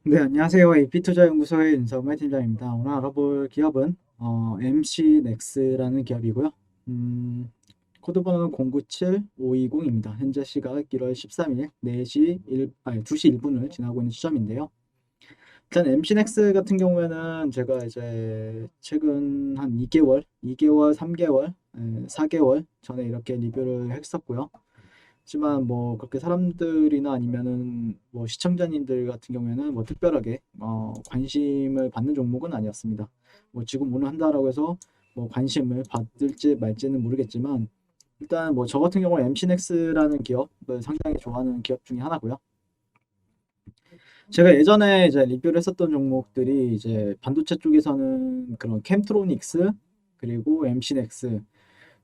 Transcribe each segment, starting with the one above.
네, 안녕하세요. AP투자연구소의 윤성의 팀장입니다. 오늘 알아볼 기업은 MC넥스라는 기업이고요. 코드 번호는 097520입니다. 현재 시각 1월 13일 2시 1분을 지나고 있는 시점인데요. 일단 MC넥스 같은 경우에는 제가 이제 최근 한 2개월, 3개월, 4개월 전에 이렇게 리뷰를 했었고요. 하지만 뭐 그렇게 사람들이나 아니면은 뭐 시청자님들 같은 경우에는 뭐 특별하게 관심을 받는 종목은 아니었습니다. 뭐 지금 오늘 한다라고 해서 뭐 관심을 받을지 말지는 모르겠지만 일단 뭐 저 같은 경우는 MC넥스라는 기업을 상당히 좋아하는 기업 중에 하나고요. 제가 예전에 이제 리뷰를 했었던 종목들이 이제 반도체 쪽에서는 그런 캠트로닉스 그리고 MC넥스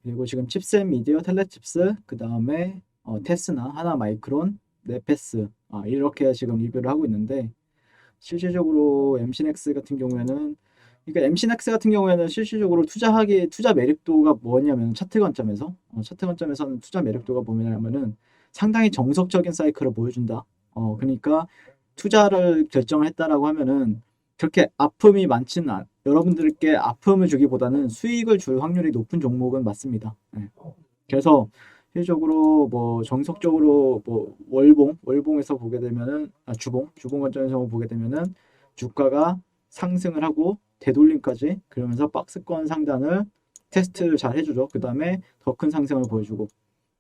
그리고 지금 칩셋 미디어 텔레칩스 그 다음에 테스나 하나마이크론 네페스 이렇게 지금 리뷰를 하고 있는데 실질적으로 MC넥스 같은 경우에는 그러니까 MC넥스 같은 경우에는 실질적으로 투자 매력도가 뭐냐면 차트 관점에서는 투자 매력도가 뭐냐면은 상당히 정석적인 사이클을 보여준다. 그러니까 투자를 결정을 했다라고 하면은 그렇게 아픔이 많지는 여러분들께 아픔을 주기보다는 수익을 줄 확률이 높은 종목은 맞습니다. 네. 그래서 실질적으로 뭐 정석적으로 뭐 월봉에서 보게 되면은 주봉 관점에서 보게 되면은 주가가 상승을 하고 되돌림까지 그러면서 박스권 상단을 테스트를 잘 해주죠. 그 다음에 더 큰 상승을 보여주고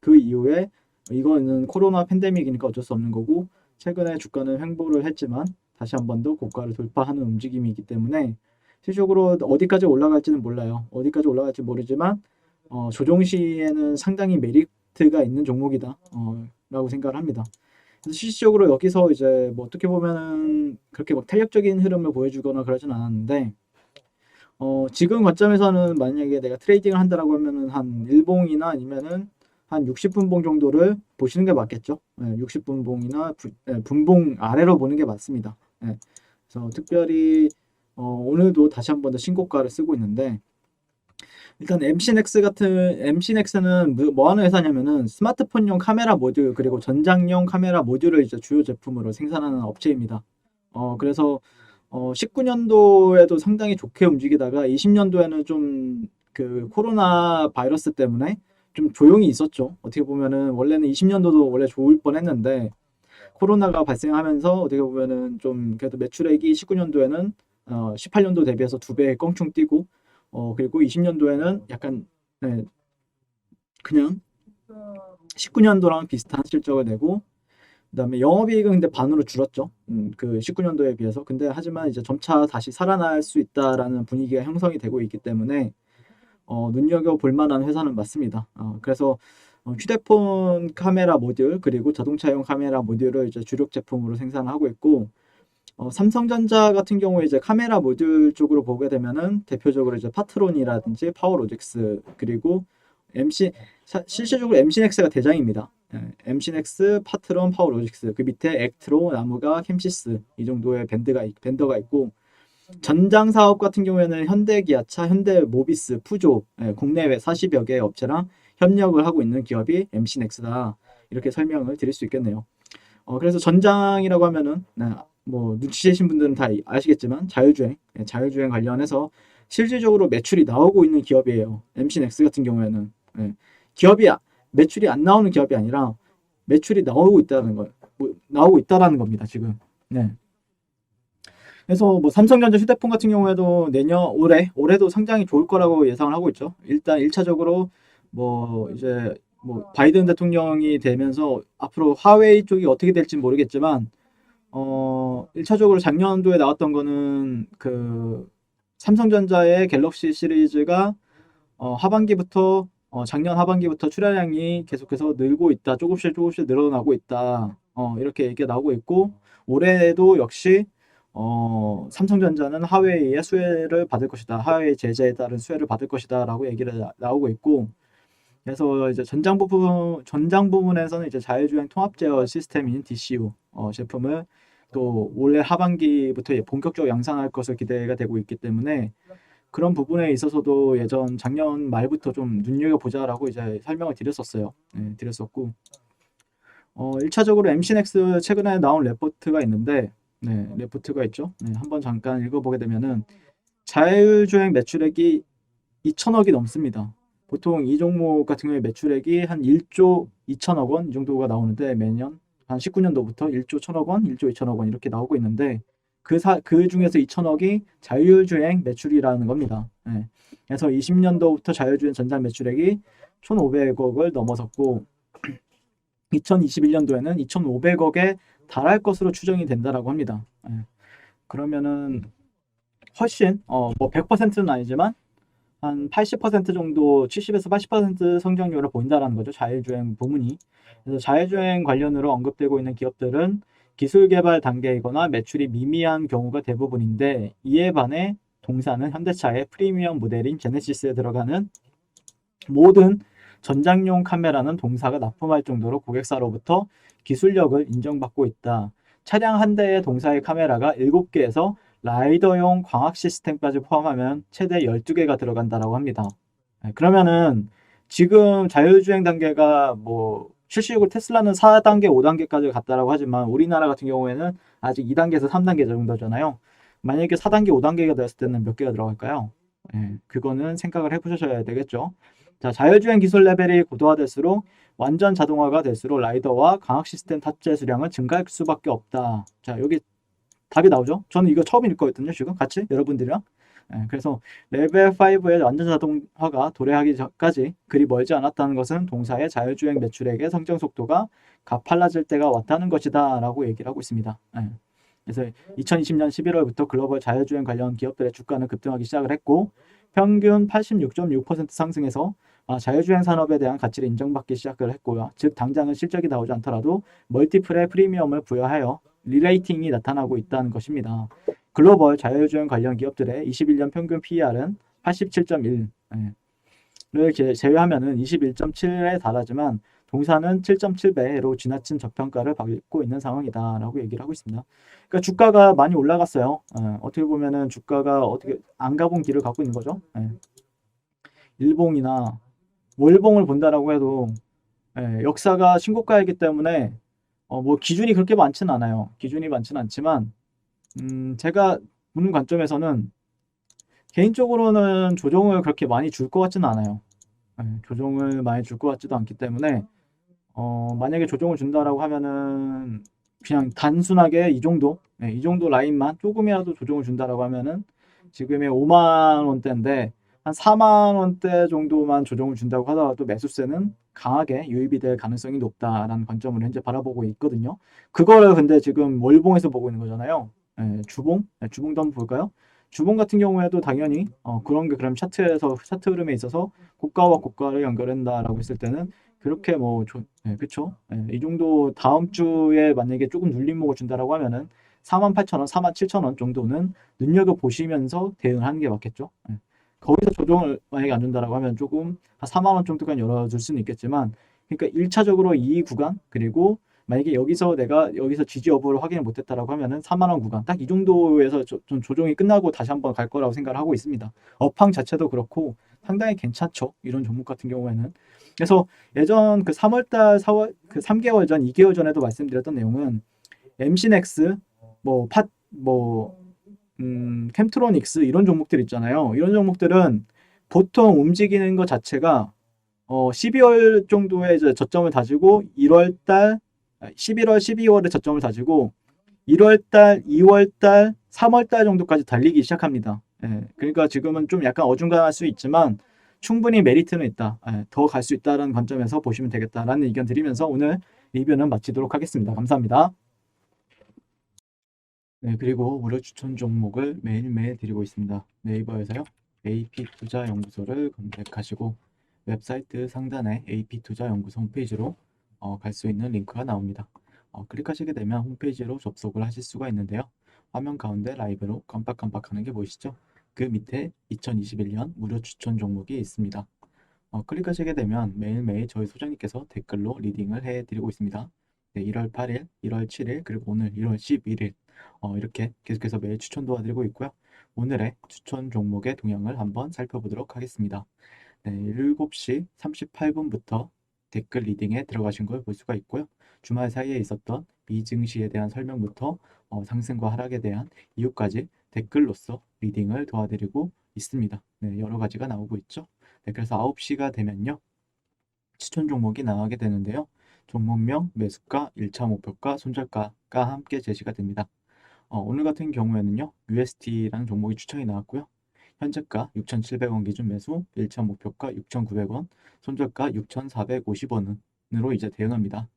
그 이후에 이거는 코로나 팬데믹이니까 어쩔 수 없는 거고 최근에 주가는 횡보를 했지만 다시 한 번 더 고가를 돌파하는 움직임이 있기 때문에 실질적으로 어디까지 올라갈지는 몰라요. 어디까지 올라갈지 모르지만 조정 시에는 상당히 메리트가 있는 종목이다. 라고 생각을 합니다. 그래서 실질적으로 여기서 이제 뭐 어떻게 보면은 그렇게 막 탄력적인 흐름을 보여주거나 그러진 않았는데 지금 관점에서는 만약에 내가 트레이딩을 한다라고 하면은 한 일봉이나 아니면은 한 60분봉 정도를 보시는 게 맞겠죠. 60분봉이나 분봉 아래로 보는 게 맞습니다. 예, 그래서 특별히 오늘도 다시 한 번 더 신고가를 쓰고 있는데 일단 MC넥스는 뭐 하는 회사냐면은 스마트폰용 카메라 모듈 그리고 전장용 카메라 모듈을 이제 주요 제품으로 생산하는 업체입니다. 그래서 19년도에도 상당히 좋게 움직이다가 20년도에는 좀 그 코로나 바이러스 때문에 좀 조용히 있었죠. 어떻게 보면은 원래는 20년도도 원래 좋을 뻔했는데 코로나가 발생하면서 어떻게 보면은 좀 그래도 매출액이 19년도에는 18년도 대비해서 두 배 껑충 뛰고 그리고 20년도에는 약간 네, 그냥 19년도랑 비슷한 실적을 내고 그다음에 영업이익은 근데 반으로 줄었죠. 그 19년도에 비해서. 근데 하지만 이제 점차 다시 살아날 수 있다라는 분위기가 형성이 되고 있기 때문에 눈여겨볼 만한 회사는 맞습니다. 그래서 휴대폰 카메라 모듈 그리고 자동차용 카메라 모듈을 이제 주력 제품으로 생산하고 있고 삼성전자 같은 경우에 이제 카메라 모듈 쪽으로 보게 되면은 대표적으로 이제 파트론이라든지 파워로직스 그리고 MC 실질적으로 MC넥스가 대장입니다. MC넥스, 파트론, 파워로직스 그 밑에 액트로, 나무가, 캠시스 이 정도의 밴더가 있고 전장 사업 같은 경우에는 현대기아차, 현대모비스, 푸조 국내외 40여 개 업체랑 협력을 하고 있는 기업이 MC넥스다 이렇게 설명을 드릴 수 있겠네요. 그래서 전장이라고 하면은 뭐 눈치채신 분들은 다 아시겠지만 자율주행 관련해서 실질적으로 매출이 나오고 있는 기업이에요. MC넥스 같은 경우에는 기업이 매출이 안 나오는 기업이 아니라 매출이 나오고 있다는 거, 뭐, 나오고 있다라는 겁니다. 지금. 네. 그래서 뭐 삼성전자 휴대폰 같은 경우에도 올해도 상당히 좋을 거라고 예상을 하고 있죠. 일단 1차적으로 뭐 이제 뭐 바이든 대통령이 되면서 앞으로 화웨이 쪽이 어떻게 될지 모르겠지만 1차적으로 작년도에 나왔던 거는 그 삼성전자의 갤럭시 시리즈가 작년 하반기부터 출하량이 계속해서 늘고 있다. 조금씩 늘어나고 있다. 이렇게 얘기가 나오고 있고 올해에도 역시 삼성전자는 하웨이의 수혜를 받을 것이다. 하웨이 제재에 따른 수혜를 받을 것이다라고 얘기를 나오고 있고 그래서 이제 전장 부분에서는 이제 자율주행 통합 제어 시스템인 DCU 제품을 또 올해 하반기부터 본격적으로 양산할 것을 기대가 되고 있기 때문에 그런 부분에 있어서도 작년 말부터 좀 눈여겨보자라고 이제 설명을 드렸었어요. 네, 드렸었고 1차적으로 MC넥스 최근에 나온 레포트가 있는데, 네, 레포트가 있죠. 네, 한번 잠깐 읽어보게 되면은 자율주행 매출액이 2천억이 넘습니다. 보통 이 종목 같은 경우에 매출액이 한 1조 2천억 원 이 정도가 나오는데 매년 한 19년도부터 1조 1천억 원, 1조 2천억 원 이렇게 나오고 있는데 그 중에서 2천억이 자율주행 매출이라는 겁니다. 네. 그래서 20년도부터 자율주행 전장 매출액이 1,500억을 넘어섰고 2021년도에는 2,500억에 달할 것으로 추정이 된다라고 합니다. 네. 그러면은 훨씬 뭐 100%는 아니지만 한 80% 정도 70에서 80% 성장률을 보인다라는 거죠. 자율주행 부문이. 그래서 자율주행 관련으로 언급되고 있는 기업들은 기술 개발 단계이거나 매출이 미미한 경우가 대부분인데 이에 반해 동사는 현대차의 프리미엄 모델인 제네시스에 들어가는 모든 전장용 카메라는 동사가 납품할 정도로 고객사로부터 기술력을 인정받고 있다. 차량 한 대의 동사의 카메라가 7개에서 라이더용 광학 시스템까지 포함하면 최대 12개가 들어간다라고 합니다. 그러면은 지금 자율주행 단계가 뭐 실시적으로 테슬라는 4단계, 5단계까지 갔다라고 하지만 우리나라 같은 경우에는 아직 2단계에서 3단계 정도잖아요. 만약에 4단계, 5단계가 됐을 때는 몇 개가 들어갈까요? 그거는 생각을 해보셔야 되겠죠. 자, 자율주행 기술 레벨이 고도화될수록 완전 자동화가 될수록 라이더와 광학 시스템 탑재 수량은 증가할 수밖에 없다. 자, 여기 답이 나오죠? 저는 이거 처음 읽거든요, 지금 같이 여러분들이랑. 그래서 레벨 5의 완전 자동화가 도래하기까지 그리 멀지 않았다는 것은 동사의 자율주행 매출액의 성장 속도가 가팔라질 때가 왔다는 것이다 라고 얘기를 하고 있습니다. 그래서 2020년 11월부터 글로벌 자율주행 관련 기업들의 주가는 급등하기 시작을 했고 평균 86.6% 상승해서 자율주행 산업에 대한 가치를 인정받기 시작을 했고요. 즉 당장은 실적이 나오지 않더라도 멀티플의 프리미엄을 부여하여 리레이팅이 나타나고 있다는 것입니다. 글로벌 자율주행 관련 기업들의 21년 평균 PER은 87.1를 제외하면은 21.7에 달하지만 동사는 7.7배로 지나친 저평가를 받고 있는 상황이다라고 얘기를 하고 있습니다. 그러니까 주가가 많이 올라갔어요. 어떻게 보면은 주가가 어떻게 안 가본 길을 갖고 있는 거죠. 일봉이나 월봉을 본다라고 해도 역사가 신고가이기 때문에 뭐 기준이 그렇게 많지는 않아요. 기준이 많지는 않지만 제가 보는 관점에서는 개인적으로는 조정을 그렇게 많이 줄 것 같지는 않아요. 조정을 많이 줄 것 같지도 않기 때문에 만약에 조정을 준다라고 하면은 그냥 단순하게 이 정도 라인만 조금이라도 조정을 준다라고 하면은 지금의 5만 원대인데 한 4만 원대 정도만 조정을 준다고 하더라도 매수세는 강하게 유입이 될 가능성이 높다라는 관점으로 현재 바라보고 있거든요. 그거를 근데 지금 월봉에서 보고 있는 거잖아요. 주봉? 주봉도 한번 볼까요? 주봉 같은 경우에도 당연히 그런 게 그럼 차트 흐름에 있어서 고가와 고가를 연결한다라고 했을 때는 그렇게 뭐 그쵸? 이 정도 다음 주에 만약에 조금 눌림목을 준다라고 하면은 48,000원, 47,000원 정도는 눈여겨 보시면서 대응하는 게 맞겠죠. 거기서 조정을 만약에 안 준다라고 하면 조금 한 4만 원 정도까지 열어줄 수는 있겠지만, 그러니까 1차적으로 이 구간 그리고 만약에 여기서 지지 여부를 확인을 못했다라고 하면은 4만 원 구간 딱 이 정도에서 좀 조정이 끝나고 다시 한번 갈 거라고 생각을 하고 있습니다. 업황 자체도 그렇고 상당히 괜찮죠. 이런 종목 같은 경우에는. 그래서 예전 그 3월달, 4월 그 3개월 전, 2개월 전에도 말씀드렸던 내용은 MC넥스, 캠트로닉스 이런 종목들 있잖아요. 이런 종목들은 보통 움직이는 것 자체가 12월 정도에 이제 저점을 다지고 11월, 12월에 저점을 다지고 1월달, 2월달, 3월달 정도까지 달리기 시작합니다. 그러니까 지금은 좀 약간 어중간할 수 있지만 충분히 메리트는 있다. 더 갈 수 있다는 관점에서 보시면 되겠다라는 의견 드리면서 오늘 리뷰는 마치도록 하겠습니다. 감사합니다. 네, 그리고 무료 추천 종목을 매일매일 드리고 있습니다. 네이버에서요. AP투자연구소를 검색하시고 웹사이트 상단에 AP투자연구소 홈페이지로 갈 수 있는 링크가 나옵니다. 클릭하시게 되면 홈페이지로 접속을 하실 수가 있는데요. 화면 가운데 라이브로 깜빡깜빡하는 게 보이시죠? 그 밑에 2021년 무료 추천 종목이 있습니다. 클릭하시게 되면 매일매일 저희 소장님께서 댓글로 리딩을 해드리고 있습니다. 네, 1월 8일, 1월 7일, 그리고 오늘 1월 11일 이렇게 계속해서 매일 추천 도와드리고 있고요. 오늘의 추천 종목의 동향을 한번 살펴보도록 하겠습니다. 네, 7시 38분부터 댓글 리딩에 들어가신 걸 볼 수가 있고요. 주말 사이에 있었던 미증시에 대한 설명부터 상승과 하락에 대한 이유까지 댓글로서 리딩을 도와드리고 있습니다. 네, 여러 가지가 나오고 있죠. 네, 그래서 9시가 되면요. 추천 종목이 나가게 되는데요. 종목명, 매수가, 1차 목표가, 손절가가 함께 제시가 됩니다. 오늘 같은 경우에는요. UST라는 종목이 추천이 나왔고요. 현재가 6,700원 기준 매수, 1차 목표가 6,900원, 손절가 6,450원으로 이제 대응합니다.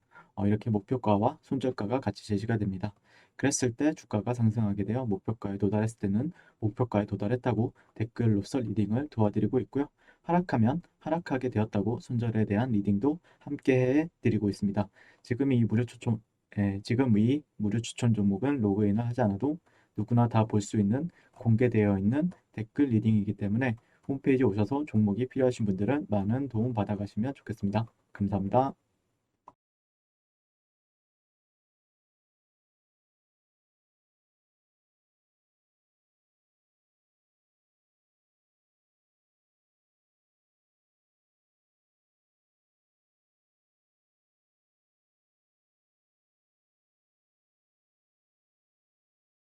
이렇게 목표가와 손절가가 같이 제시가 됩니다. 그랬을 때 주가가 상승하게 되어 목표가에 도달했을 때는 목표가에 도달했다고 댓글로서 리딩을 도와드리고 있고요. 하락하면 하락하게 되었다고 손절에 대한 리딩도 함께 해드리고 있습니다. 지금 이 무료 추천 종목은 로그인을 하지 않아도 누구나 다 볼 수 있는 공개되어 있는 댓글 리딩이기 때문에 홈페이지에 오셔서 종목이 필요하신 분들은 많은 도움 받아가시면 좋겠습니다. 감사합니다.